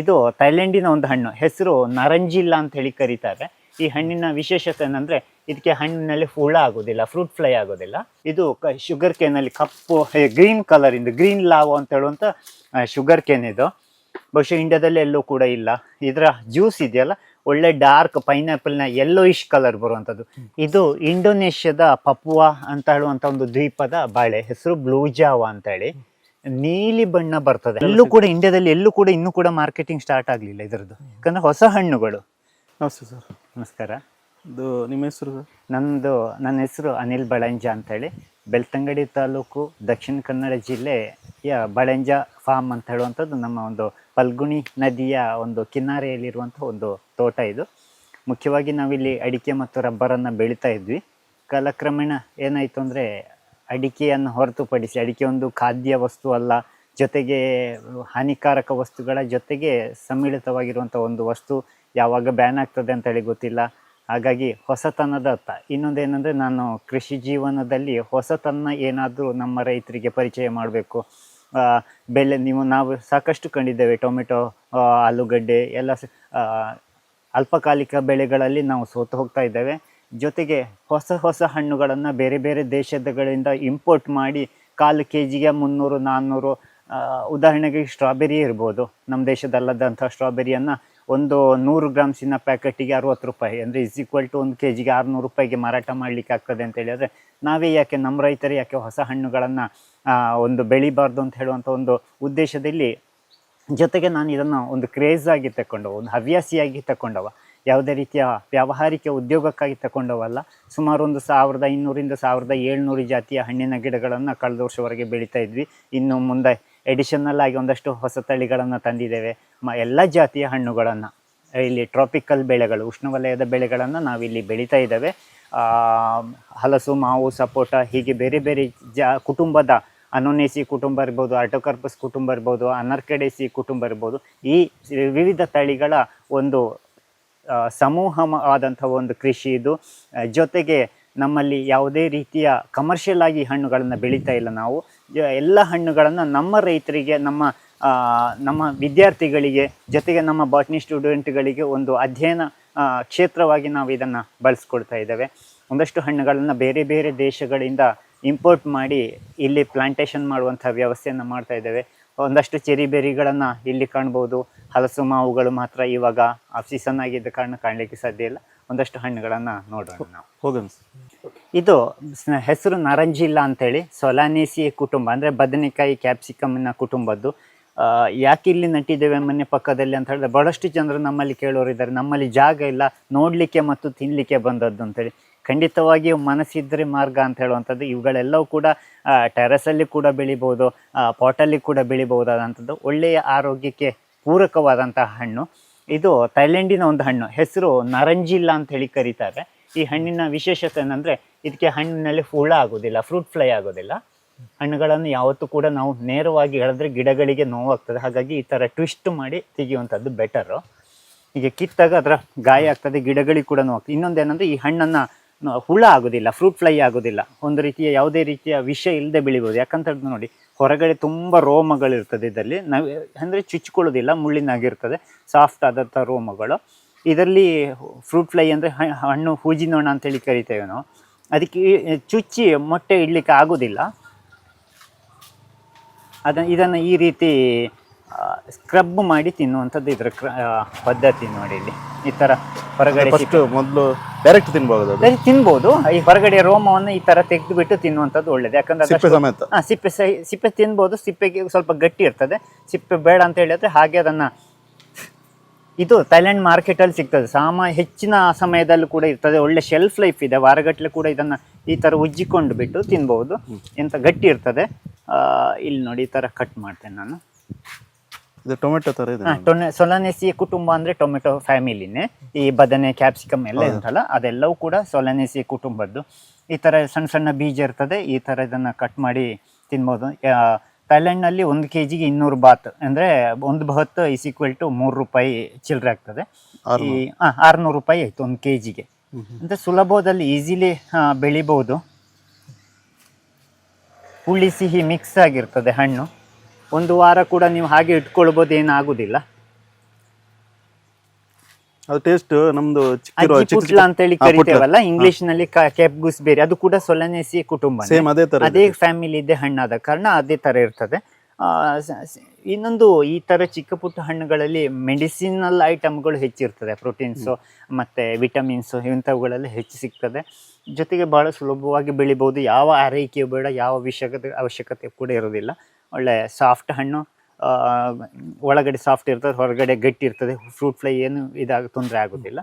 ಇದು ಥೈಲ್ಯಾಂಡಿನ ಒಂದು ಹಣ್ಣು, ಹೆಸರು ನಾರಂಜಿಲ್ಲ ಅಂತ ಹೇಳಿ ಕರೀತಾರೆ. ಈ ಹಣ್ಣಿನ ವಿಶೇಷತೆ ಏನಂದ್ರೆ ಇದಕ್ಕೆ ಹಣ್ಣಿನಲ್ಲಿ ಹುಳ ಆಗೋದಿಲ್ಲ, ಫ್ರೂಟ್ ಫ್ಲೈ ಆಗೋದಿಲ್ಲ. ಇದು ಶುಗರ್ ಕೇನಲ್ಲಿ ಕಪ್ಪು ಗ್ರೀನ್ ಕಲರ್ ಇಂದ ಗ್ರೀನ್ ಲಾವ್ ಅಂತ ಹೇಳುವಂತ ಶುಗರ್ ಕೇನ್ ಇದು. ಬಹುಶಃ ಇಂಡಿಯಾದಲ್ಲಿ ಎಲ್ಲೂ ಕೂಡ ಇಲ್ಲ. ಇದರ ಜ್ಯೂಸ್ ಇದೆಯಲ್ಲ, ಒಳ್ಳೆ ಡಾರ್ಕ್ ಪೈನಾಪಲ್ ನ ಯೆಲ್ಲೋಯಿಶ್ ಕಲರ್ ಬರುವಂತದ್ದು. ಇದು ಇಂಡೋನೇಷ್ಯಾದ ಪಪುವಾ ಅಂತ ಹೇಳುವಂತ ಒಂದು ದ್ವೀಪದ ಬಾಳೆ, ಹೆಸರು ಬ್ಲೂ ಜಾವಾ ಅಂತ ಹೇಳಿ. ನೀಲಿ ಬಣ್ಣ ಬರ್ತದೆ. ಎಲ್ಲೂ ಕೂಡ ಇಂಡಿಯಾದಲ್ಲಿ ಎಲ್ಲೂ ಕೂಡ ಇನ್ನೂ ಕೂಡ ಮಾರ್ಕೆಟಿಂಗ್ ಸ್ಟಾರ್ಟ್ ಆಗ್ಲಿಲ್ಲ ಇದರದ್ದು, ಯಾಕಂದ್ರೆ ಹೊಸ ಹಣ್ಣುಗಳು. ನಮಸ್ತೆ ಸರ್. ನಮಸ್ಕಾರ. ಇದು ನಿಮ್ಮ ಹೆಸರು ಸರ್? ನನ್ನ ಹೆಸರು ಅನಿಲ್ ಬಳಂಜ ಅಂತ ಹೇಳಿ. ಬೆಳ್ತಂಗಡಿ ತಾಲೂಕು, ದಕ್ಷಿಣ ಕನ್ನಡ ಜಿಲ್ಲೆಯ ಬಳಂಜ ಫಾರ್ಮ್ ಅಂತ ಹೇಳುವಂಥದ್ದು ನಮ್ಮ ಒಂದು ಫಲ್ಗುಣಿ ನದಿಯ ಒಂದು ಕಿನಾರೆಯಲ್ಲಿರುವಂಥ ಒಂದು ತೋಟ. ಇದು ಮುಖ್ಯವಾಗಿ ನಾವಿಲ್ಲಿ ಅಡಿಕೆ ಮತ್ತು ರಬ್ಬರನ್ನು ಬೆಳೀತಾ ಇದ್ವಿ. ಕಾಲಕ್ರಮೇಣ ಏನಾಯಿತು ಅಂದರೆ, ಅಡಿಕೆಯನ್ನು ಹೊರತುಪಡಿಸಿ, ಅಡಿಕೆ ಒಂದು ಖಾದ್ಯ ವಸ್ತು ಅಲ್ಲ, ಜೊತೆಗೆ ಹಾನಿಕಾರಕ ವಸ್ತುಗಳ ಜೊತೆಗೆ ಸಮ್ಮಿಳಿತವಾಗಿರುವಂಥ ಒಂದು ವಸ್ತು. ಯಾವಾಗ ಬ್ಯಾನ್ ಆಗ್ತದೆ ಅಂತೇಳಿ ಗೊತ್ತಿಲ್ಲ. ಹಾಗಾಗಿ ಹೊಸತನದ ಇನ್ನೊಂದೇನೆಂದರೆ, ನಾನು ಕೃಷಿ ಜೀವನದಲ್ಲಿ ಹೊಸತನ ಏನಾದರೂ ನಮ್ಮ ರೈತರಿಗೆ ಪರಿಚಯ ಮಾಡಬೇಕು. ನಾವು ಸಾಕಷ್ಟು ಕಂಡಿದ್ದೇವೆ, ಟೊಮೆಟೊ, ಆಲೂಗಡ್ಡೆ ಎಲ್ಲ ಅಲ್ಪಕಾಲಿಕ ಬೆಳೆಗಳಲ್ಲಿ ನಾವು ಸೋತು ಹೋಗ್ತಾ ಇದ್ದೇವೆ. ಜೊತೆಗೆ ಹೊಸ ಹಣ್ಣುಗಳನ್ನು ಬೇರೆ ಬೇರೆ ದೇಶಗಳಿಂದ ಇಂಪೋರ್ಟ್ ಮಾಡಿ ಕಾಲು ಕೆಜಿಗೆ 300-400. ಉದಾಹರಣೆಗೆ ಸ್ಟ್ರಾಬೆರಿ ಇರ್ಬೋದು, ನಮ್ಮ ದೇಶದಲ್ಲದಂಥ ಸ್ಟ್ರಾಬೆರಿಯನ್ನು ಒಂದು 100 ಗ್ರಾಮ್ಸಿನ ಪ್ಯಾಕೆಟಿಗೆ 60 ರೂಪಾಯಿ, ಅಂದರೆ = 1 ಕೆಜಿಗೆ 600 ರೂಪಾಯಿಗೆ ಮಾರಾಟ ಮಾಡಲಿಕ್ಕೆ ಆಗ್ತದೆ ಅಂತ ಹೇಳಿದರೆ, ನಾವೇ ಯಾಕೆ, ನಮ್ಮ ರೈತರು ಯಾಕೆ ಹೊಸ ಹಣ್ಣುಗಳನ್ನು ಒಂದು ಬೆಳಿಬಾರ್ದು ಅಂತ ಹೇಳುವಂಥ ಒಂದು ಉದ್ದೇಶದಲ್ಲಿ, ಜೊತೆಗೆ ನಾನು ಇದನ್ನು ಒಂದು ಕ್ರೇಜ್ ಆಗಿ ತಗೊಂಡವ, ಒಂದು ಹವ್ಯಾಸಿಯಾಗಿ ತಗೊಂಡವ, ಯಾವುದೇ ರೀತಿಯ ವ್ಯಾವಹಾರಿಕ ಉದ್ಯೋಗಕ್ಕಾಗಿ ತಗೊಂಡವಲ್ಲ. ಸುಮಾರು 1500-1700 ಜಾತಿಯ ಹಣ್ಣಿನ ಗಿಡಗಳನ್ನು ಕಳೆದ ವರ್ಷವರೆಗೆ ಬೆಳೀತಾ ಇದ್ವಿ. ಇನ್ನು ಮುಂದೆ ಎಡಿಷನಲ್ ಆಗಿ ಒಂದಷ್ಟು ಹೊಸ ತಳಿಗಳನ್ನು ತಂದಿದ್ದೇವೆ. ಎಲ್ಲ ಜಾತಿಯ ಹಣ್ಣುಗಳನ್ನು, ಇಲ್ಲಿ ಟ್ರಾಪಿಕಲ್ ಬೆಳೆಗಳು, ಉಷ್ಣವಲಯದ ಬೆಳೆಗಳನ್ನು ನಾವಿಲ್ಲಿ ಬೆಳೀತಾ ಇದ್ದೇವೆ. ಹಲಸು, ಮಾವು, ಸಪೋಟ, ಹೀಗೆ ಬೇರೆ ಬೇರೆ ಕುಟುಂಬದ, ಅನೋನೇಸಿ ಕುಟುಂಬ ಇರ್ಬೋದು, ಆರ್ಟೋಕಾರ್ಪಸ್ ಕುಟುಂಬ ಇರ್ಬೋದು, ಅನರ್ಕಡೇಸಿ ಕುಟುಂಬ ಇರ್ಬೋದು, ಈ ವಿವಿಧ ತಳಿಗಳ ಒಂದು ಸಮೂಹವಾದಂಥ ಒಂದು ಕೃಷಿ ಇದು. ಜೊತೆಗೆ ನಮ್ಮಲ್ಲಿ ಯಾವುದೇ ರೀತಿಯ ಕಮರ್ಷಿಯಲ್ ಆಗಿ ಹಣ್ಣುಗಳನ್ನು ಬೆಳೀತಾ ಇಲ್ಲ ನಾವು. ಎಲ್ಲ ಹಣ್ಣುಗಳನ್ನು ನಮ್ಮ ರೈತರಿಗೆ, ನಮ್ಮ ವಿದ್ಯಾರ್ಥಿಗಳಿಗೆ, ಜೊತೆಗೆ ನಮ್ಮ ಬಾಟ್ನಿ ಸ್ಟೂಡೆಂಟ್ಗಳಿಗೆ ಒಂದು ಅಧ್ಯಯನ ಕ್ಷೇತ್ರವಾಗಿ ನಾವು ಇದನ್ನು ಬಳಸ್ಕೊಳ್ತಾ ಇದ್ದೇವೆ. ಒಂದಷ್ಟು ಹಣ್ಣುಗಳನ್ನು ಬೇರೆ ಬೇರೆ ದೇಶಗಳಿಂದ ಇಂಪೋರ್ಟ್ ಮಾಡಿ ಇಲ್ಲಿ ಪ್ಲಾಂಟೇಶನ್ ಮಾಡುವಂಥ ವ್ಯವಸ್ಥೆಯನ್ನು ಮಾಡ್ತಾ ಇದ್ದೇವೆ. ಒಂದಷ್ಟು ಚೆರಿ ಬೆರಿಗಳನ್ನು ಇಲ್ಲಿ ಕಾಣ್ಬೋದು. ಹಲಸು, ಮಾವುಗಳು ಮಾತ್ರ ಇವಾಗ ಆಫ್ ಸೀಸನ್ ಆಗಿದ್ದ ಕಾರಣ ಕಾಣಲಿಕ್ಕೆ ಸಾಧ್ಯ ಇಲ್ಲ. ಒಂದಷ್ಟು ಹಣ್ಣುಗಳನ್ನು ನೋಡೋಣ ನಾವು. ಹೋಗೋಣ. ಇದು ಹೆಸರು ನಾರಂಜಿಲ್ಲ ಅಂತೇಳಿ, ಸೊಲಾನೇಸಿ ಕುಟುಂಬ, ಅಂದರೆ ಬದನೆಕಾಯಿ ಕ್ಯಾಪ್ಸಿಕಮ್ನ ಕುಟುಂಬದ್ದು. ಯಾಕೆ ಇಲ್ಲಿ ನಟ್ಟಿದ್ದೇವೆ ಮನೆ ಪಕ್ಕದಲ್ಲಿ ಅಂತ ಹೇಳಿದ್ರೆ, ಬಹಳಷ್ಟು ಜನರು ನಮ್ಮಲ್ಲಿ ಕೇಳೋರಿದ್ದಾರೆ, ನಮ್ಮಲ್ಲಿ ಜಾಗ ಇಲ್ಲ, ನೋಡಲಿಕ್ಕೆ ಮತ್ತು ತಿನ್ನಲಿಕ್ಕೆ ಬಂದದ್ದು ಅಂತೇಳಿ. ಖಂಡಿತವಾಗಿಯೂ ಮನಸ್ಸಿದ್ರೆ ಮಾರ್ಗ ಅಂತ ಹೇಳುವಂಥದ್ದು. ಇವುಗಳೆಲ್ಲವೂ ಕೂಡ ಟೆರಸಲ್ಲಿ ಕೂಡ ಬೆಳಿಬೋದು, ಪಾಟಲ್ಲಿ ಕೂಡ ಬೆಳಿಬಹುದಾದಂಥದ್ದು. ಒಳ್ಳೆಯ ಆರೋಗ್ಯಕ್ಕೆ ಪೂರಕವಾದಂತಹ ಹಣ್ಣು. ಇದು ಥೈಲ್ಯಾಂಡಿನ ಒಂದು ಹಣ್ಣು, ಹೆಸರು ನಾರಂಜಿಲ್ಲ ಅಂತ ಹೇಳಿ ಕರೀತಾರೆ. ಈ ಹಣ್ಣಿನ ವಿಶೇಷತೆ ಏನಂದರೆ, ಇದಕ್ಕೆ ಹಣ್ಣಿನಲ್ಲಿ ಹುಳ ಆಗೋದಿಲ್ಲ, ಫ್ರೂಟ್ ಫ್ಲೈ ಆಗೋದಿಲ್ಲ. ಹಣ್ಣುಗಳನ್ನು ಯಾವತ್ತೂ ಕೂಡ ನಾವು ನೇರವಾಗಿ ಎಳೆದ್ರೆ ಗಿಡಗಳಿಗೆ ನೋವಾಗ್ತದೆ. ಹಾಗಾಗಿ ಈ ಥರ ಟ್ವಿಸ್ಟ್ ಮಾಡಿ ತೆಗೆಯುವಂಥದ್ದು ಬೆಟರು. ಹೀಗೆ ಕಿತ್ತಾಗ ಅದರ ಗಾಯ ಆಗ್ತದೆ, ಗಿಡಗಳಿಗೆ ಕೂಡ ನೋವಾಗ್ತದೆ. ಇನ್ನೊಂದೇನೆಂದರೆ, ಈ ಹಣ್ಣನ್ನು ಹುಳ ಆಗೋದಿಲ್ಲ, ಫ್ರೂಟ್ ಫ್ಲೈ ಆಗೋದಿಲ್ಲ. ಒಂದು ರೀತಿಯ ಯಾವುದೇ ರೀತಿಯ ವಿಷ ಇಲ್ಲದೆ ಬೆಳಿಬೋದು. ಯಾಕಂತ ಹೇಳಿದ್ರೆ ನೋಡಿ, ಹೊರಗಡೆ ತುಂಬ ರೋಮಗಳಿರ್ತದೆ ಇದರಲ್ಲಿ. ನಾವು ಅಂದರೆ ಚುಚ್ಕೊಳ್ಳೋದಿಲ್ಲ, ಮುಳ್ಳಿನಾಗಿರ್ತದೆ, ಸಾಫ್ಟ್ ಆದಂಥ ರೋಮಗಳು. ಇದರಲ್ಲಿ ಫ್ರೂಟ್ ಫ್ಲೈ ಅಂದರೆ ಹಣ್ಣು ಹೂಜಿನೋಣ ಅಂತೇಳಿ ಕರಿತೇವೆ ನಾವು. ಅದಕ್ಕೆ ಚುಚ್ಚಿ ಮೊಟ್ಟೆ ಇಡಲಿಕ್ಕೆ ಆಗೋದಿಲ್ಲ. ಇದನ್ನು ಈ ರೀತಿ ಸ್ಕ್ರಬ್ ಮಾಡಿ ತಿನ್ನುವಂಥದ್ದು ಇದರ ಪದ್ಧತಿ. ನೋಡಿ ಇಲ್ಲಿ ಈ ಥರ ಹೊರಗಡೆ ಮೊದಲು ಡೈರೆಕ್ಟ್ ತಿನ್ಬೋದು. ಈ ಹೊರಗಡೆ ರೋಮವನ್ನು ಈ ಥರ ತೆಗೆದುಬಿಟ್ಟು ತಿನ್ನುವಂಥದ್ದು ಒಳ್ಳೇದು. ಯಾಕಂದ್ರೆ ಸಿಪ್ಪೆ ತಿನ್ಬೋದು. ಸಿಪ್ಪೆಗೆ ಸ್ವಲ್ಪ ಗಟ್ಟಿ ಇರ್ತದೆ. ಸಿಪ್ಪೆ ಬೇಡ ಅಂತ ಹೇಳಿದ್ರೆ ಹಾಗೆ ಅದನ್ನು, ಇದು ಥೈಲ್ಯಾಂಡ್ ಮಾರ್ಕೆಟಲ್ಲಿ ಸಿಗ್ತದೆ. ಹೆಚ್ಚಿನ ಸಮಯದಲ್ಲೂ ಕೂಡ ಇರ್ತದೆ. ಒಳ್ಳೆ ಶೆಲ್ಫ್ ಲೈಫ್ ಇದೆ. ವಾರಗಟ್ಟಲೆ ಕೂಡ ಇದನ್ನು ಈ ಥರ ಉಜ್ಜಿಕೊಂಡು ಬಿಟ್ಟು ತಿನ್ಬೋದು. ಎಂತ ಗಟ್ಟಿ ಇರ್ತದೆ. ಇಲ್ಲಿ ನೋಡಿ, ಈ ಥರ ಕಟ್ ಮಾಡ್ತೇನೆ ನಾನು. ಟೊಮೆಟೊ ಥರ ಇದೆ. ಸೊಲಾನೇಸಿ ಕುಟುಂಬ ಅಂದರೆ ಟೊಮೆಟೊ ಫ್ಯಾಮಿಲಿನೇ. ಈ ಬದನೆ, ಕ್ಯಾಪ್ಸಿಕಮ್ ಎಲ್ಲ ಇರುತ್ತಲ್ಲ, ಅದೆಲ್ಲವೂ ಕೂಡ ಸೊಲಾನೇಸಿ ಕುಟುಂಬದ್ದು. ಈ ಥರ ಸಣ್ಣ ಸಣ್ಣ ಬೀಜ ಇರ್ತದೆ. ಈ ಥರ ಇದನ್ನು ಕಟ್ ಮಾಡಿ ತಿನ್ಬೋದು. ಥೈಲ್ಯಾಂಡ್ನಲ್ಲಿ 1 kg 200 ಬಾತ್, ಅಂದರೆ 1 ಬಾತ್ = 3 ರೂಪಾಯಿ ಚಿಲ್ಲರೆ ಆಗ್ತದೆ. 600 ರೂಪಾಯಿ ಆಯಿತು 1 kgಗೆ. ಅಂದರೆ ಸುಲಭದಲ್ಲಿ ಈಸಿಲಿ ಬೆಳಿಬೋದು. ಹುಳಿ ಸಿಹಿ ಮಿಕ್ಸ್ ಆಗಿರ್ತದೆ ಹಣ್ಣು. 1 ವಾರ ಕೂಡ ನೀವು ಹಾಗೆ ಇಟ್ಕೊಳ್ಬೋದು, ಏನಾಗೋದಿಲ್ಲ. ಅದು ಟೇಸ್ಟ್ ನಮ್ದು ಪುಟ್ಲ ಅಂತೇಳಿ ಕರಿತೇವಲ್ಲ ಇಂಗ್ಲಿಷ್ ನಲ್ಲಿ ಕೇಪ್ ಗೂಸ್ಬೆರಿ, ಅದು ಕೂಡ ಸೊಲನೇಸಿ ಕುಟುಂಬ, ಸೇಮ್ ಅದೇ ತರ ಅದೇ ಫ್ಯಾಮಿಲಿ ಇದೆ ಹಣ್ಣಾದ ಕಾರಣ ಅದೇ ತರ ಇರ್ತದೆ. ಇನ್ನೊಂದು ಈ ತರ ಚಿಕ್ಕ ಪುಟ್ಟ ಹಣ್ಣುಗಳಲ್ಲಿ ಮೆಡಿಸಿನಲ್ ಐಟಮ್ಗಳು ಹೆಚ್ಚಿರ್ತದೆ, ಪ್ರೋಟೀನ್ಸು ಮತ್ತೆ ವಿಟಮಿನ್ಸು ಇಂಥವುಗಳೆಲ್ಲ ಹೆಚ್ಚು ಸಿಗ್ತದೆ. ಜೊತೆಗೆ ಬಹಳ ಸುಲಭವಾಗಿ ಬೆಳಿಬಹುದು, ಯಾವ ಆರೈಕೆಯೂ ಬೇಡ, ಯಾವ ವಿಷಯದ ಅವಶ್ಯಕತೆ ಕೂಡ ಇರೋದಿಲ್ಲ. ಒಳ್ಳೆ ಸಾಫ್ಟ್ ಹಣ್ಣು, ಒಳಗಡೆ ಸಾಫ್ಟ್ ಇರ್ತದೆ, ಹೊರಗಡೆ ಗಟ್ಟಿ ಇರ್ತದೆ, ಫ್ರೂಟ್ ಫ್ಲೈ ಏನು ತೊಂದರೆ ಆಗೋದಿಲ್ಲ,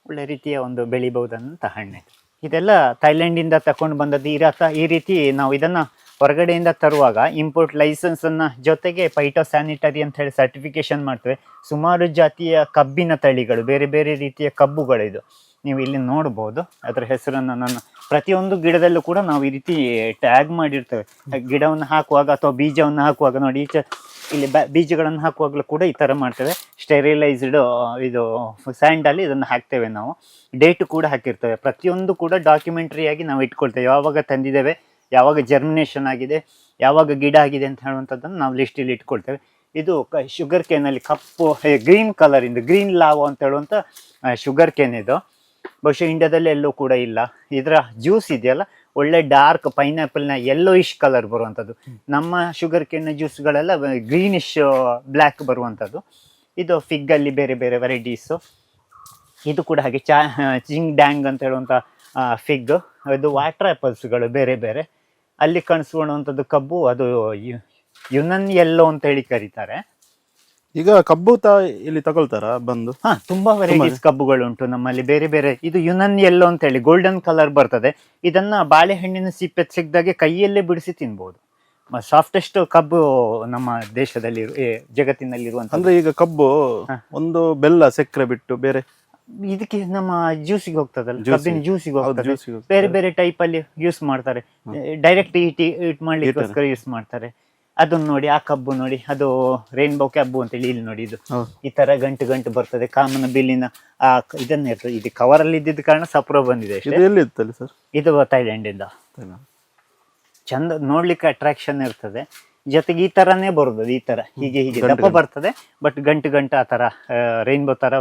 ಒಳ್ಳೆ ರೀತಿಯ ಒಂದು ಬೆಳಿಬಹುದಂತ ಹಣ್ಣು. ಇದೆಲ್ಲ ಥೈಲ್ಯಾಂಡಿಂದ ತಕೊಂಡು ಬಂದದ್ದು. ಈ ರೀತಿ ನಾವು ಇದನ್ನು ಹೊರಗಡೆಯಿಂದ ತರುವಾಗ ಇಂಪೋರ್ಟ್ ಲೈಸೆನ್ಸನ್ನು ಜೊತೆಗೆ ಫೈಟೋ ಸ್ಯಾನಿಟರಿ ಅಂತ ಹೇಳಿ ಸರ್ಟಿಫಿಕೇಶನ್ ಮಾಡ್ತೇವೆ. ಸುಮಾರು ಜಾತಿಯ ಕಬ್ಬಿನ ತಳಿಗಳು, ಬೇರೆ ಬೇರೆ ರೀತಿಯ ಕಬ್ಬುಗಳಿದು ನೀವು ಇಲ್ಲಿ ನೋಡ್ಬೋದು. ಅದರ ಹೆಸರನ್ನು ನಾನು ಪ್ರತಿಯೊಂದು ಗಿಡದಲ್ಲೂ ಕೂಡ ನಾವು ಈ ರೀತಿ ಟ್ಯಾಗ್ ಮಾಡಿರ್ತೇವೆ. ಗಿಡವನ್ನು ಹಾಕುವಾಗ ಅಥವಾ ಬೀಜವನ್ನು ಹಾಕುವಾಗ ನೋಡಿ, ಇಲ್ಲಿ ಬೀಜಗಳನ್ನು ಹಾಕುವಾಗಲೂ ಕೂಡ ಈ ಥರ ಮಾಡ್ತೇವೆ. ಸ್ಟೆರಿಲೈಸ್ಡ್ ಇದು ಸ್ಯಾಂಡಲ್ಲಿ ಇದನ್ನು ಹಾಕ್ತೇವೆ ನಾವು. ಡೇಟು ಕೂಡ ಹಾಕಿರ್ತೇವೆ. ಪ್ರತಿಯೊಂದು ಕೂಡ ಡಾಕ್ಯುಮೆಂಟ್ರಿಯಾಗಿ ನಾವು ಇಟ್ಕೊಳ್ತೇವೆ. ಯಾವಾಗ ತಂದಿದ್ದೇವೆ, ಯಾವಾಗ ಜರ್ಮಿನೇಷನ್ ಆಗಿದೆ, ಯಾವಾಗ ಗಿಡ ಆಗಿದೆ ಅಂತ ಹೇಳುವಂಥದ್ದನ್ನು ನಾವು ಲಿಸ್ಟಲ್ಲಿ ಇಟ್ಕೊಳ್ತೇವೆ. ಇದು ಶುಗರ್ ಕೇನಲ್ಲಿ ಕಪ್ಪು ಗ್ರೀನ್ ಕಲರಿಂದ, ಗ್ರೀನ್ ಲಾವೋ ಅಂತ ಹೇಳುವಂಥ ಶುಗರ್ ಕೇನ್ ಇದು. ಬಹುಶಃ ಇಂಡಿಯಾದಲ್ಲಿ ಎಲ್ಲೂ ಕೂಡ ಇಲ್ಲ. ಇದರ ಜ್ಯೂಸ್ ಇದೆಯಲ್ಲ, ಒಳ್ಳೆ ಡಾರ್ಕ್ ಪೈನಾಪಲ್ನ ಯೆಲ್ಲೋಯಿಶ್ ಕಲರ್ ಬರುವಂಥದ್ದು. ನಮ್ಮ ಶುಗರ್ ಕೇನ್ ಜ್ಯೂಸ್ಗಳೆಲ್ಲ ಗ್ರೀನಿಶ್ ಬ್ಲ್ಯಾಕ್ ಬರುವಂಥದ್ದು. ಇದು ಫಿಗ್ಗಲ್ಲಿ ಬೇರೆ ಬೇರೆ ವೆರೈಟೀಸು. ಇದು ಕೂಡ ಹಾಗೆ ಚಿಂಗ್ ಡ್ಯಾಂಗ್ ಅಂತ ಹೇಳುವಂಥ ಫಿಗ್. ಇದು ವಾಟರ್ ಆ್ಯಪಲ್ಸ್ಗಳು ಬೇರೆ ಬೇರೆ. ಅಲ್ಲಿ ಕಾಣಿಸ್ಕೊಳ್ಳುವಂಥದ್ದು ಕಬ್ಬು, ಅದು ಯುನನ್ ಯೆಲ್ಲೋ ಅಂತ ಹೇಳಿ ಕರೀತಾರೆ. ಈಗ ಕಬ್ಬು ಇಲ್ಲಿ ತಗೊಳ್ತಾರ ಬಂದು? ತುಂಬಾ ವೆರೈಟೀಸ್ ಕಬ್ಬುಗಳುಂಟು ನಮ್ಮಲ್ಲಿ ಬೇರೆ ಬೇರೆ. ಇದು ಯುನನ್ ಯೆಲ್ಲೋ ಅಂತ ಹೇಳಿ ಗೋಲ್ಡನ್ ಕಲರ್ ಬರ್ತದೆ. ಇದನ್ನ ಬಾಳೆಹಣ್ಣಿನ ಸಿಪ್ಪೆ ಸಿಕ್ಕಿದಾಗೆ ಕೈಯಲ್ಲೇ ಬಿಡಿಸಿ ತಿನ್ಬಹುದು. ಸಾಫ್ಟೆಸ್ಟ್ ಕಬ್ಬು ನಮ್ಮ ದೇಶದಲ್ಲಿ ಜಗತ್ತಿನಲ್ಲಿ ಇರುವಂತ. ಅಂದ್ರೆ ಈಗ ಕಬ್ಬು ಒಂದು ಬೆಲ್ಲ ಸಕ್ಕರೆ ಬಿಟ್ಟು ಬೇರೆ ಇದಕ್ಕೆ ನಮ್ಮ ಜ್ಯೂಸಿಗೆ ಹೋಗ್ತದಲ್ಲ, ಕಬ್ಬಿನ ಜ್ಯೂಸಿಗೆ ಹೋಗ್ತದೆ. ಬೇರೆ ಬೇರೆ ಟೈಪ್ ಅಲ್ಲಿ ಯೂಸ್ ಮಾಡ್ತಾರೆ. ಡೈರೆಕ್ಟ್ ಈಟ್ ಮಾಡ್ಲಿಕ್ಕೋಸ್ಕರ ಯೂಸ್ ಮಾಡ್ತಾರೆ. ಅದನ್ನ ನೋಡಿ, ಆ ಕಬ್ಬು ನೋಡಿ, ಅದು ರೈನ್ಬೋ ಕಬ್ಬು ಅಂತೇಳಿ ಇಲ್ಲಿ ನೋಡಿ, ಇದು ಈ ತರ ಗಂಟು ಗಂಟು ಬರ್ತದೆ. ಕಾಮನ ಬಿಲ್ಲಿನ ಇದನ್ನ ಇರ್ತದೆ. ಇದು ಕವರ್ ಅಲ್ಲಿ ಇದ್ದಿದ್ದ ಕಾರಣ ಸಪ್ರೋ ಬಂದಿದೆ ಅಷ್ಟೇ. ಇದು ಥೈಲ್ಯಾಂಡ್ ಇಂದ. ಚಂದ ನೋಡ್ಲಿಕ್ಕೆ ಅಟ್ರಾಕ್ಷನ್ ಇರ್ತದೆ. ಜೊತೆಗೆ ಈ ತರನೇ ಬರುದು, ಈ ತರ ಹೀಗೆ ಹೀಗೆ ದಪ್ಪ ಬರ್ತದೆ, ಬಟ್ ಗಂಟು ಗಂಟು ಆ ತರ ರೈನ್ಬೋ ತರ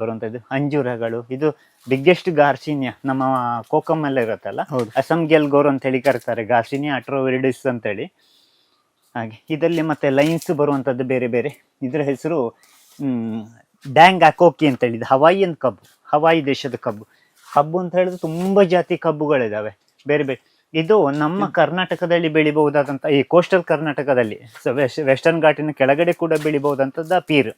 ಬರುವಂತದ್ದು. ಅಂಜೂರಗಳು, ಇದು ಬಿಗ್ಗೆಸ್ಟ್ ಗಾರ್ಸಿನಿಯಾ, ನಮ್ಮ ಕೋಕಮ್ ಎಲ್ಲ ಇರುತ್ತಲ್ಲ, ಅಸಮ್ ಗೆಲ್ಗೋರ್ ಅಂತ ಹೇಳಿ ಕರೀತಾರೆ, ಗಾರ್ಸಿನಿಯಾ ಅಟ್ರೋವಿರಿಡಿಸ್ ಅಂತೇಳಿ. ಹಾಗೆ ಇದರಲ್ಲಿ ಮತ್ತೆ ಲೈನ್ಸ್ ಬರುವಂಥದ್ದು ಬೇರೆ ಬೇರೆ. ಇದರ ಹೆಸರು ಡ್ಯಾಂಗ್ ಅಕೋಕಿ ಅಂತ ಹೇಳಿದ್ದು. ಹವಾಯಿಯನ್ ಕಬ್ಬು, ಹವಾಯಿ ದೇಶದ ಕಬ್ಬು. ಕಬ್ಬು ಅಂತ ಹೇಳಿದ್ರೆ ತುಂಬ ಜಾತಿ ಕಬ್ಬುಗಳಿದ್ದಾವೆ ಬೇರೆ ಬೇರೆ. ಇದು ನಮ್ಮ ಕರ್ನಾಟಕದಲ್ಲಿ ಬೆಳಿಬಹುದಾದಂಥ, ಈ ಕೋಸ್ಟಲ್ ಕರ್ನಾಟಕದಲ್ಲಿ ವೆಸ್ಟರ್ನ್ ಘಾಟಿನ ಕೆಳಗಡೆ ಕೂಡ ಬೆಳಿಬಹುದಂಥದ್ದು ಪೀರ್.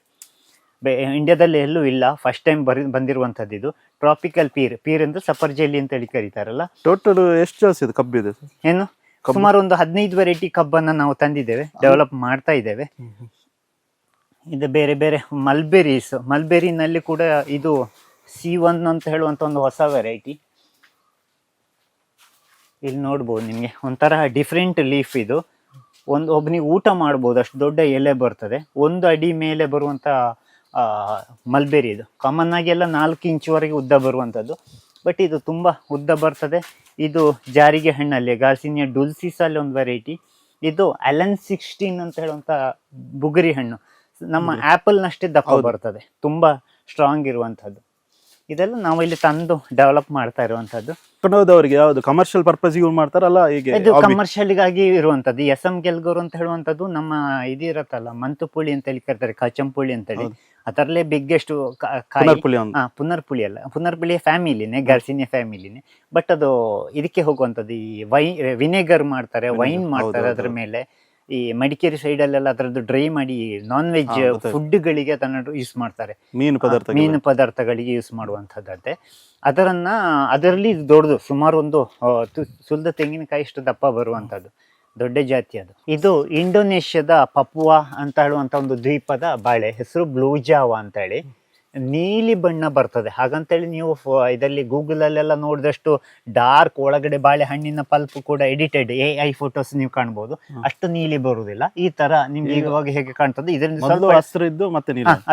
ಇಂಡಿಯಾದಲ್ಲಿ ಎಲ್ಲೂ ಇಲ್ಲ, ಫಸ್ಟ್ ಟೈಮ್ ಬಂದಿರುವಂಥದ್ದು ಇದು. ಟ್ರಾಪಿಕಲ್ ಪೀರ್ ಅಂದ್ರೆ ಸಫರ್ಜೆಲ್ಲಿ ಅಂತ ಹೇಳಿ ಕರೀತಾರಲ್ಲ. ಟೋಟಲ್ ಎಷ್ಟು ಜಾಸ್ತಿ ಕಬ್ಬಿದೆ ಏನು? ಸುಮಾರು ಒಂದು 15 ವೆರೈಟಿ ಕಬ್ಬನ್ನು ನಾವು ತಂದಿದ್ದೇವೆ, ಡೆವಲಪ್ ಮಾಡ್ತಾ ಇದ್ದೇವೆ. ಇದು ಬೇರೆ ಬೇರೆ ಮಲ್ಬೆರಿನಲ್ಲಿ ಕೂಡ ಇದು C1 ಅಂತ ಹೇಳುವಂಥ ಒಂದು ಹೊಸ ವೆರೈಟಿ. ಇಲ್ಲಿ ನೋಡ್ಬೋದು ನಿಮಗೆ, ಒಂಥರ ಡಿಫ್ರೆಂಟ್ ಲೀಫ್ ಇದು. ಒಬ್ಬನಿಗೆ ಊಟ ಮಾಡ್ಬೋದು, ಅಷ್ಟು ದೊಡ್ಡ ಎಲೆ ಬರ್ತದೆ. 1 ಅಡಿ ಮೇಲೆ ಬರುವಂಥ ಮಲ್ಬೆರಿ ಇದು. ಕಾಮನ್ ಆಗಿ ಎಲ್ಲ 4 ಇಂಚುವರೆಗೆ ಉದ್ದ ಬರುವಂಥದ್ದು, ಬಟ್ ಇದು ತುಂಬ ಉದ್ದ ಬರ್ತದೆ. ಇದು ಜಾರಿಗೆ ಹಣ್ಣಲ್ಲಿ ಗಾರ್ಸಿನಿಯಾ ಡುಲ್ಸಿಸ್ ಅಲ್ಲಿ ಒಂದು ವೆರೈಟಿ. ಇದು ಅಲನ್ 16 ಅಂತ ಹೇಳುವಂಥ ಬುಗುರಿ ಹಣ್ಣು, ನಮ್ಮ ಆ್ಯಪಲ್ನಷ್ಟೇ ದಪ್ಪ ಬರ್ತದೆ, ತುಂಬ ಸ್ಟ್ರಾಂಗ್ ಇರುವಂಥದ್ದು. ಇದೆಲ್ಲ ನಾವು ಇಲ್ಲಿ ತಂದು ಡೆವಲಪ್ ಮಾಡ್ತಾ ಇರುವಂಥದ್ದು. ಅವರಿಗೆ ಯಾವುದು ಕಮರ್ಷಿಯಲ್ ಪರ್ಪಸ್ ಯೂಸ್ ಮಾಡ್ತಾರಲ್ಲ, ಹೀಗೆ ಇದು ಕಮರ್ಷಿಯಲ್ಗಾಗಿ ಇರುವಂಥದ್ದು. ಎಸಮ್ ಗೆಲ್ಗೋರ್ ಅಂತ ಹೇಳುವಂಥದ್ದು ನಮ್ಮ ಇದಿರತ್ತಲ್ಲ, ಮಂತುಪುಳಿ ಅಂತ ಹೇಳಿ ಕರೀತಾರೆ, ಕಚಂಪುಳಿ ಅಂತೇಳಿ. ಅದರಲ್ಲೇ ಬಿಗ್ಗೆಸ್ಟ್ ಪುನರ್ಪುಳಿ ಅಲ್ಲ, ಪುನರ್ಪುಳಿಯ ಫ್ಯಾಮಿಲಿನೇ, ಗಾರ್ಸಿನಿಯಾ ಫ್ಯಾಮಿಲಿನೇ. ಬಟ್ ಅದು ಇದಕ್ಕೆ ಹೋಗುವಂಥದ್ದು, ಈ ವಿನೆಗರ್ ಮಾಡ್ತಾರೆ, ವೈನ್ ಮಾಡ್ತಾರೆ ಅದ್ರ ಮೇಲೆ. ಈ ಮಡಿಕೇರಿ ಸೈಡಲ್ಲೆಲ್ಲ ಅದರದ್ದು ಡ್ರೈ ಮಾಡಿ ನಾನ್ ವೆಜ್ ಫುಡ್ಗಳಿಗೆ ಅದನ್ನು ಯೂಸ್ ಮಾಡ್ತಾರೆ, ಮೀನು ಪದಾರ್ಥಗಳಿಗೆ ಯೂಸ್ ಮಾಡುವಂಥದ್ದಂತೆ. ಅದರಲ್ಲಿ ದೊಡ್ಡದು, ಸುಮಾರು ಒಂದು ಸುಲಿದ ತೆಂಗಿನಕಾಯಿ ಇಷ್ಟು ದಪ್ಪ ಬರುವಂಥದ್ದು ದೊಡ್ಡ ಜಾತಿ ಅದು. ಇದು ಇಂಡೋನೇಷ್ಯಾದ ಪಪುವಾ ಅಂತ ಹೇಳುವಂಥ ಒಂದು ದ್ವೀಪದ ಬಾಳೆ, ಹೆಸರು ಬ್ಲೂ ಜಾವಾ ಅಂತ ಹೇಳಿ. ನೀಲಿ ಬಣ್ಣ ಬರ್ತದೆ. ಹಾಗಂತೇಳಿ ನೀವು ಇದರಲ್ಲಿ ಗೂಗಲಲ್ಲೆಲ್ಲ ನೋಡಿದಷ್ಟು ಡಾರ್ಕ್ ಒಳಗಡೆ ಬಾಳೆಹಣ್ಣಿನ ಪಲ್ಪ್ ಕೂಡ ಎಡಿಟೆಡ್ AI ಫೋಟೋಸ್ ನೀವು ಕಾಣ್ಬೋದು, ಅಷ್ಟು ನೀಲಿ ಬರುವುದಿಲ್ಲ. ಈ ತರ ನಿಮ್ಗೆ ಇವಾಗ ಹೇಗೆ ಕಾಣ್ತದೆ, ಇದರಿಂದ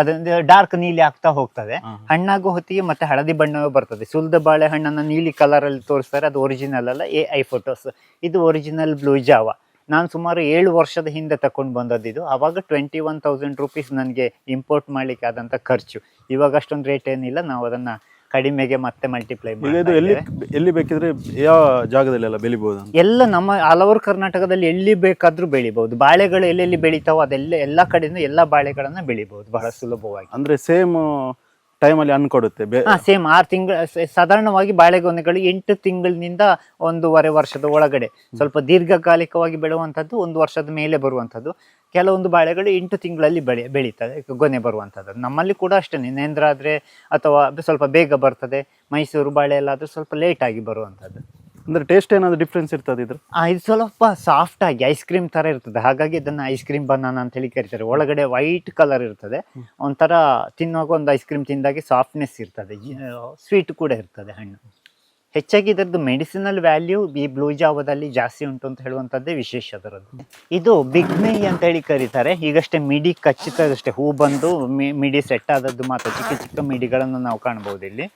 ಅದರಿಂದ ಡಾರ್ಕ್ ನೀಲಿ ಆಗ್ತಾ ಹೋಗ್ತದೆ. ಹಣ್ಣಾಗೋ ಹೊತ್ತಿಗೆ ಮತ್ತೆ ಹಳದಿ ಬಣ್ಣವೇ ಬರ್ತದೆ. ಸುಲಿದ ಬಾಳೆಹಣ್ಣನ್ನ ನೀಲಿ ಕಲರ್ ಅಲ್ಲಿ ತೋರಿಸ್ತಾರೆ, ಅದು ಒರಿಜಿನಲ್ ಅಲ್ಲ, AI ಫೋಟೋಸ್. ಇದು ಒರಿಜಿನಲ್ ಬ್ಲೂ ಜಾವಾ. ನಾನು ಸುಮಾರು 7 ವರ್ಷದ ಹಿಂದೆ ತಕೊಂಡು ಬಂದದ್ದು. ಅವಾಗ 21,000 ರುಪೀಸ್ ನನಗೆ ಇಂಪೋರ್ಟ್ ಮಾಡ್ಲಿಕ್ಕೆ ಆದಂತ ಖರ್ಚು. ಇವಾಗ ಅಷ್ಟೊಂದು ರೇಟ್ ಏನಿಲ್ಲ, ನಾವು ಅದನ್ನ ಕಡಿಮೆಗೆ ಮತ್ತೆ ಮಲ್ಟಿಪ್ಲೈ ಈಗ ಇದು ಮಾಡಿ ಎಲ್ಲಿ ಬೇಕಿದ್ರೆ ಯಾವ ಜಾಗದಲ್ಲೆಲ್ಲ ಬೆಳಿಬಹುದು ಅಂತ? ಎಲ್ಲ ನಮ್ಮ ಹಲವಾರು ಕರ್ನಾಟಕದಲ್ಲಿ ಎಲ್ಲಿ ಬೇಕಾದ್ರೂ ಬೆಳಿಬಹುದು. ಬಾಳೆಗಳು ಎಲ್ಲೆಲ್ಲಿ ಬೆಳಿತಾವೋ ಎಲ್ಲ ಕಡೆಯಿಂದ ಎಲ್ಲ ಬಾಳೆಗಳನ್ನ ಬೆಳಿಬಹುದು ಬಹಳ ಸುಲಭವಾಗಿ. ಅಂದ್ರೆ ಸೇಮ್ ಟೈಮಲ್ಲಿ ಹಣ್ಣು ಕೊಡುತ್ತೆ. ಸೇಮ್ 6 ತಿಂಗಳು ಸಾಧಾರಣವಾಗಿ ಬಾಳೆಗೊನೆಗಳು 8 ತಿಂಗಳಿನಿಂದ 1.5 ವರ್ಷದ ಒಳಗಡೆ, ಸ್ವಲ್ಪ ದೀರ್ಘಕಾಲಿಕವಾಗಿ ಬೆಳೆಯುವಂಥದ್ದು 1 ವರ್ಷದ ಮೇಲೆ ಬರುವಂಥದ್ದು. ಕೆಲವೊಂದು ಬಾಳೆಗಳು 8 ತಿಂಗಳಲ್ಲಿ ಬೆಳೀತದೆ ಗೊನೆ ಬರುವಂಥದ್ದು. ನಮ್ಮಲ್ಲಿ ಕೂಡ ಅಷ್ಟೇ, ನೇಂದ್ರ ಆದ್ರೆ ಅಥವಾ ಸ್ವಲ್ಪ ಬೇಗ ಬರ್ತದೆ, ಮೈಸೂರು ಬಾಳೆ ಎಲ್ಲ ಆದ್ರೆ ಸ್ವಲ್ಪ ಲೇಟ್ ಆಗಿ ಬರುವಂಥದ್ದು. ಅಂದ್ರೆ ಟೇಸ್ಟ್ ಏನಾದ್ರು ಡಿಫ್ರೆನ್ಸ್ ಇರ್ತದೆ ಇದ್ರ? ಇದು ಸ್ವಲ್ಪ ಸಾಫ್ಟ್ ಆಗಿ ಐಸ್ ಕ್ರೀಮ್ ತರ ಇರ್ತದೆ, ಹಾಗಾಗಿ ಇದನ್ನ ಐಸ್ ಕ್ರೀಮ್ ಬನಾನಾ ಅಂತ ಹೇಳಿ ಕರೀತಾರೆ. ಒಳಗಡೆ ವೈಟ್ ಕಲರ್ ಇರ್ತದೆ, ಒಂಥರ ತಿನ್ನುವಾಗ ಒಂದು ಐಸ್ ಕ್ರೀಮ್ ತಿಂದಾಗೆ ಸಾಫ್ಟ್ನೆಸ್ ಇರ್ತದೆ, ಸ್ವೀಟ್ ಕೂಡ ಇರ್ತದೆ ಹಣ್ಣು. ಹೆಚ್ಚಾಗಿ ಇದರದ್ದು ಮೆಡಿಸಿನಲ್ ವ್ಯಾಲ್ಯೂ ಈ ಬ್ಲೂ ಜಾವದಲ್ಲಿ ಜಾಸ್ತಿ ಉಂಟು ಅಂತ ಹೇಳುವಂಥದ್ದೇ ವಿಶೇಷ ಅದರದ್ದು. ಇದು ಬಿಗ್ ಮೈ ಅಂತ ಹೇಳಿ ಕರೀತಾರೆ. ಈಗಷ್ಟೇ ಮಿಡಿ ಕಚ್ಚಿತದಷ್ಟೇ, ಹೂ ಬಂದು ಮಿಡಿ ಸೆಟ್ ಆದದ್ದು ಮಾತ್ರ. ಚಿಕ್ಕ ಚಿಕ್ಕ ಮಿಡಿಗಳನ್ನು ನಾವು ಕಾಣ್ಬೋದು ಇಲ್ಲಿ,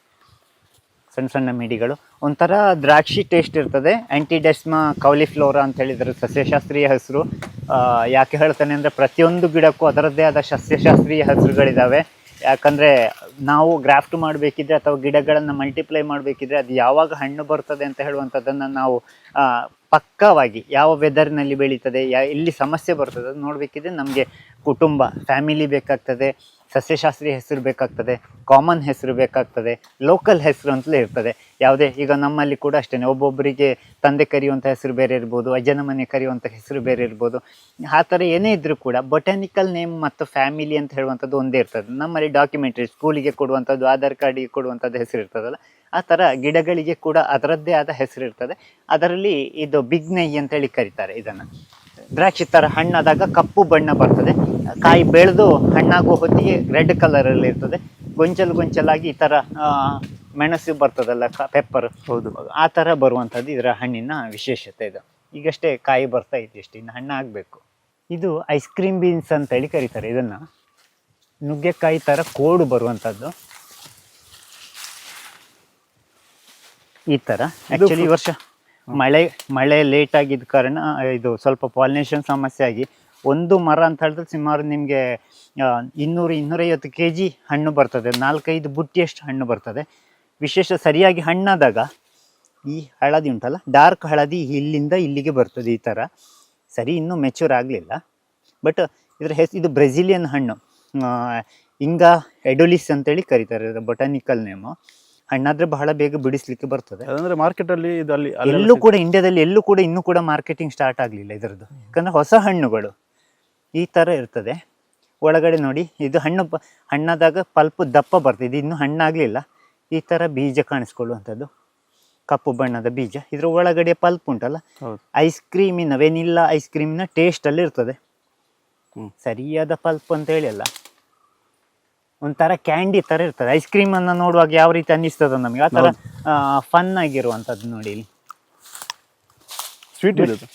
ಸಣ್ಣ ಸಣ್ಣ ಮಿಡಿಗಳು. ಒಂಥರ ದ್ರಾಕ್ಷಿ ಟೇಸ್ಟ್ ಇರ್ತದೆ. ಆಂಟಿಡೆಸ್ಮಾ ಕೌಲಿಫ್ಲೋರಾ ಅಂತ ಹೇಳಿದ್ರೆ ಸಸ್ಯಶಾಸ್ತ್ರೀಯ ಹೆಸರು. ಯಾಕೆ ಹೇಳ್ತಾನೆ ಅಂದರೆ ಪ್ರತಿಯೊಂದು ಗಿಡಕ್ಕೂ ಅದರದ್ದೇ ಆದ ಸಸ್ಯಶಾಸ್ತ್ರೀಯ ಹೆಸರುಗಳಿದ್ದಾವೆ. ಯಾಕಂದರೆ ನಾವು ಗ್ರಾಫ್ಟ್ ಮಾಡಬೇಕಿದ್ರೆ ಅಥವಾ ಗಿಡಗಳನ್ನು ಮಲ್ಟಿಪ್ಲೈ ಮಾಡಬೇಕಿದ್ರೆ ಅದು ಯಾವಾಗ ಹಣ್ಣು ಬರ್ತದೆ ಅಂತ ಹೇಳುವಂಥದ್ದನ್ನು ನಾವು ಪಕ್ಕವಾಗಿ ಯಾವ ವೆದರ್ನಲ್ಲಿ ಬೆಳೀತದೆ, ಎಲ್ಲಿ ಸಮಸ್ಯೆ ಬರ್ತದೆ ಅದು ನೋಡಬೇಕಿದ್ರೆ ನಮಗೆ ಕುಟುಂಬ ಫ್ಯಾಮಿಲಿ ಬೇಕಾಗ್ತದೆ, ಸಸ್ಯಶಾಸ್ತ್ರೀಯ ಹೆಸರು ಬೇಕಾಗ್ತದೆ, ಕಾಮನ್ ಹೆಸರು ಬೇಕಾಗ್ತದೆ, ಲೋಕಲ್ ಹೆಸರು ಅಂತಲೇ ಇರ್ತದೆ. ಯಾವುದೇ ಈಗ ನಮ್ಮಲ್ಲಿ ಕೂಡ ಅಷ್ಟೇ, ಒಬ್ಬೊಬ್ಬರಿಗೆ ತಂದೆ ಕರೆಯುವಂಥ ಹೆಸರು ಬೇರೆ ಇರ್ಬೋದು, ಅಜ್ಜನ ಮನೆ ಕರೆಯುವಂಥ ಹೆಸರು ಬೇರೆ ಇರ್ಬೋದು. ಆ ಥರ ಏನೇ ಇದ್ದರೂ ಕೂಡ ಬೊಟಾನಿಕಲ್ ನೇಮ್ ಮತ್ತು ಫ್ಯಾಮಿಲಿ ಅಂತ ಹೇಳುವಂಥದ್ದು ಒಂದೇ ಇರ್ತದೆ. ನಮ್ಮಲ್ಲಿ ಡಾಕ್ಯುಮೆಂಟ್ರಿ ಸ್ಕೂಲಿಗೆ ಕೊಡುವಂಥದ್ದು, ಆಧಾರ್ ಕಾರ್ಡಿಗೆ ಕೊಡುವಂಥದ್ದು ಹೆಸರು ಇರ್ತದಲ್ಲ, ಆ ಥರ ಗಿಡಗಳಿಗೆ ಕೂಡ ಅದರದ್ದೇ ಆದ ಹೆಸರು ಇರ್ತದೆ. ಅದರಲ್ಲಿ ಇದು ಬಿಗ್ ನೈ ಅಂತೇಳಿ ಕರೀತಾರೆ ಇದನ್ನು. ದ್ರಾಕ್ಷಿ ಥರ ಹಣ್ಣಾದಾಗ ಕಪ್ಪು ಬಣ್ಣ ಬರ್ತದೆ, ಕಾಯಿ ಬೆಳೆದು ಹಣ್ಣಾಗುವ ಹೊತ್ತಿಗೆ ರೆಡ್ ಕಲರಲ್ಲಿ ಇರ್ತದೆ. ಗೊಂಚಲಾಗಿ ಈ ಥರ ಮೆಣಸು ಬರ್ತದಲ್ಲ, ಪೆಪ್ಪರ್, ಹೌದು, ಆ ಥರ ಬರುವಂಥದ್ದು ಇದರ ಹಣ್ಣಿನ ವಿಶೇಷತೆ. ಇದು ಈಗಷ್ಟೇ ಕಾಯಿ ಬರ್ತಾ ಇದೆ, ಇಷ್ಟು ಇನ್ನು ಹಣ್ಣು ಆಗಬೇಕು. ಇದು ಐಸ್ ಕ್ರೀಮ್ ಬೀನ್ಸ್ ಅಂತೇಳಿ ಕರೀತಾರೆ ಇದನ್ನು. ನುಗ್ಗೆಕಾಯಿ ಥರ ಕೋಡು ಬರುವಂಥದ್ದು ಈ ಥರ. ಆ್ಯಕ್ಚುಲಿ ಈ ವರ್ಷ ಮಳೆ ಲೇಟ್ ಆಗಿದ್ದ ಕಾರಣ ಇದು ಸ್ವಲ್ಪ ಪಾಲಿನೇಷನ್ ಸಮಸ್ಯೆ ಆಗಿ ಒಂದು ಮರ ಅಂತ ಹೇಳಿದ್ರೆ ಸುಮಾರು ನಿಮಗೆ 200-250 kg ಹಣ್ಣು ಬರ್ತದೆ, 4-5 ಬುಟ್ಟಿಯಷ್ಟು ಹಣ್ಣು ಬರ್ತದೆ. ವಿಶೇಷ ಸರಿಯಾಗಿ ಹಣ್ಣಾದಾಗ ಈ ಹಳದಿ ಉಂಟಲ್ಲ, ಡಾರ್ಕ್ ಹಳದಿ ಇಲ್ಲಿಂದ ಇಲ್ಲಿಗೆ ಬರ್ತದೆ ಈ ಥರ. ಸರಿ ಇನ್ನೂ ಮೆಚೂರ್ ಆಗಲಿಲ್ಲ. ಬಟ್ ಇದರ ಇದು ಬ್ರೆಜಿಲಿಯನ್ ಹಣ್ಣು, ಇಂಗಾ ಎಡೋಲಿಸ್ ಅಂತೇಳಿ ಕರೀತಾರೆ ಇದರ ಬೊಟಾನಿಕಲ್ ನೇಮು. ಹಣ್ಣಾದ್ರೆ ಬಹಳ ಬೇಗ ಬಿಡಿಸ್ಲಿಕ್ಕೆ ಬರ್ತದೆ. ಅಂದ್ರೆ ಮಾರ್ಕೆಟಲ್ಲಿ ಇದು ಎಲ್ಲೂ ಕೂಡ ಇಂಡಿಯಾದಲ್ಲಿ ಎಲ್ಲೂ ಕೂಡ ಇನ್ನೂ ಕೂಡ ಮಾರ್ಕೆಟಿಂಗ್ ಸ್ಟಾರ್ಟ್ ಆಗಲಿಲ್ಲ ಇದರದ್ದು. ಯಾಕಂದರೆ ಹೊಸ ಹಣ್ಣುಗಳು ಈ ಥರ ಇರ್ತದೆ. ಒಳಗಡೆ ನೋಡಿ, ಇದು ಹಣ್ಣಾದಾಗ ಪಲ್ಪ್ ದಪ್ಪ ಬರ್ತದೆ, ಇದು ಇನ್ನೂ ಹಣ್ಣಾಗಲಿಲ್ಲ. ಈ ಥರ ಬೀಜ ಕಾಣಿಸ್ಕೊಳ್ಳುವಂಥದ್ದು, ಕಪ್ಪು ಬಣ್ಣದ ಬೀಜ. ಇದರ ಒಳಗಡೆ ಪಲ್ಪ್ ಉಂಟಲ್ಲ, ಐಸ್ ಕ್ರೀಮಿನ ವೆನಿಲ್ಲಾ ಐಸ್ ಕ್ರೀಮಿನ ಟೇಸ್ಟಲ್ಲಿ ಇರ್ತದೆ. ಸರಿಯಾದ ಪಲ್ಪ್ ಅಂತ ಹೇಳಿ ಅಲ್ಲ, ಒಂಥರ ಕ್ಯಾಂಡಿ ಥರ ಇರ್ತದೆ. ಐಸ್ ಕ್ರೀಮನ್ನು ನೋಡುವಾಗ ಯಾವ ರೀತಿ ಅನ್ನಿಸ್ತದ ನಮಗೆ, ಆ ಥರ ಫನ್ ಆಗಿರುವಂಥದ್ದು. ನೋಡಿ ಇಲ್ಲಿ ಸ್ವೀಟ್ ಇರುತ್ತೆ,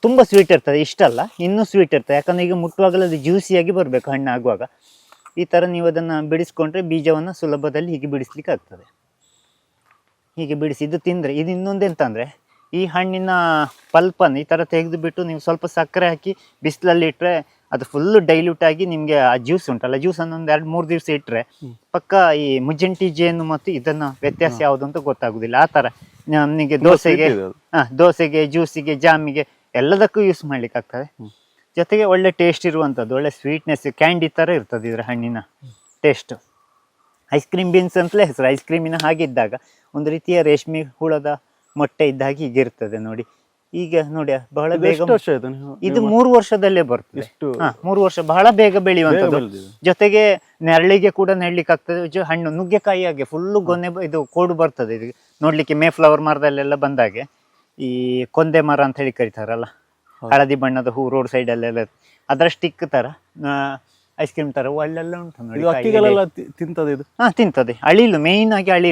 ತುಂಬ ಸ್ವೀಟ್ ಇರ್ತದೆ. ಇಷ್ಟಲ್ಲ, ಇನ್ನೂ ಸ್ವೀಟ್ ಇರ್ತದೆ. ಯಾಕಂದರೆ ಈಗ ಮುಟ್ಟುವಾಗಲೇ ಅದು ಜ್ಯೂಸಿಯಾಗಿ ಬರಬೇಕು ಹಣ್ಣು ಆಗುವಾಗ. ಈ ಥರ ನೀವು ಅದನ್ನು ಬಿಡಿಸ್ಕೊಂಡ್ರೆ ಬೀಜವನ್ನು ಸುಲಭದಲ್ಲಿ ಹೀಗೆ ಬಿಡಿಸ್ಲಿಕ್ಕೆ ಆಗ್ತದೆ. ಹೀಗೆ ಬಿಡಿಸಿ ಇದು ತಿಂದರೆ, ಇದು ಇನ್ನೊಂದೆಂತ ಅಂದರೆ ಈ ಹಣ್ಣಿನ ಪಲ್ಪನ್ನು ಈ ಥರ ತೆಗೆದು ಬಿಟ್ಟು ನೀವು ಸ್ವಲ್ಪ ಸಕ್ಕರೆ ಹಾಕಿ ಬಿಸಿಲಲ್ಲಿ ಇಟ್ಟರೆ ಅದು ಫುಲ್ಲು ಡೈಲ್ಯೂಟ್ ಆಗಿ ನಿಮಗೆ ಆ ಜ್ಯೂಸ್ ಉಂಟಲ್ಲ, ಜ್ಯೂಸನ್ನು ಒಂದು 2-3 ದಿವಸ ಇಟ್ಟರೆ ಪಕ್ಕ ಈ ಮುಜಂಟಿ ಜೇನು ಮತ್ತು ಇದನ್ನು ವ್ಯತ್ಯಾಸ ಯಾವುದು ಅಂತ ಗೊತ್ತಾಗೋದಿಲ್ಲ. ಆ ಥರ ನಿಮಗೆ ದೋಸೆಗೆ, ಜ್ಯೂಸಿಗೆ, ಜಾಮಿಗೆ ಎಲ್ಲದಕ್ಕೂ ಯೂಸ್ ಮಾಡ್ಲಿಕ್ಕೆ ಆಗ್ತದೆ. ಜೊತೆಗೆ ಒಳ್ಳೆ ಟೇಸ್ಟ್ ಇರುವಂಥದ್ದು, ಒಳ್ಳೆ ಸ್ವೀಟ್ನೆಸ್, ಕ್ಯಾಂಡಿ ಥರ ಇರ್ತದೆ ಇದರ ಹಣ್ಣಿನ ಟೇಸ್ಟ್. ಐಸ್ ಕ್ರೀಮ್ ಬೀನ್ಸ್ ಅಂತಲೇ ಹೆಸರು. ಐಸ್ ಕ್ರೀಮಿನ ಹಾಗಿದ್ದಾಗ ಒಂದು ರೀತಿಯ ರೇಷ್ಮೆ ಹುಳದ ಮೊಟ್ಟೆ ಇದ್ದಾಗ ಹೀಗೆ ಇರ್ತದೆ ನೋಡಿ. ಈಗ ನೋಡಿ ಬಹಳ ಬೇಗ, ಇದು 3 ವರ್ಷದಲ್ಲೇ ಬರ್ತದೆ. 3 ವರ್ಷ ಬಹಳ ಬೇಗ ಬೆಳೆಯುವಂಥದ್ದು. ಜೊತೆಗೆ ನೆರಳಿಗೆ ಕೂಡ ನೆಡ್ಲಿಕ್ಕೆ ಆಗ್ತದೆ. ಹಣ್ಣು ನುಗ್ಗೆಕಾಯಿ ಹಾಗೆ ಫುಲ್ಲು ಗೊನೆ ಇದು ಕೋಡು ಬರ್ತದೆ. ಇದು ನೋಡ್ಲಿಕ್ಕೆ ಮೇ ಫ್ಲವರ್ ಮರದಲ್ಲೆಲ್ಲ ಬಂದಾಗೆ, ಈ ಕೊಂದೆ ಮರ ಅಂತ ಹೇಳಿ ಕರೀತಾರಲ್ಲ, ಹಳದಿ ಬಣ್ಣದ ಹೂ ರೋಡ್ ಸೈಡ್ ಅಲ್ಲೆಲ್ಲ, ಅದರ ಸ್ಟಿಕ್ ತರ ಐಸ್ ಕ್ರೀಮ್ ತರ ಒಳ್ಳೆಲ್ಲ ಉಂಟು ನೋಡಿ. ತಿಂತದೆ ಇದು. ತಿಂತದೆ. ಅಳಿಲು ಮೇಯ್ನ್ ಆಗಿ ಅಳಿಲು.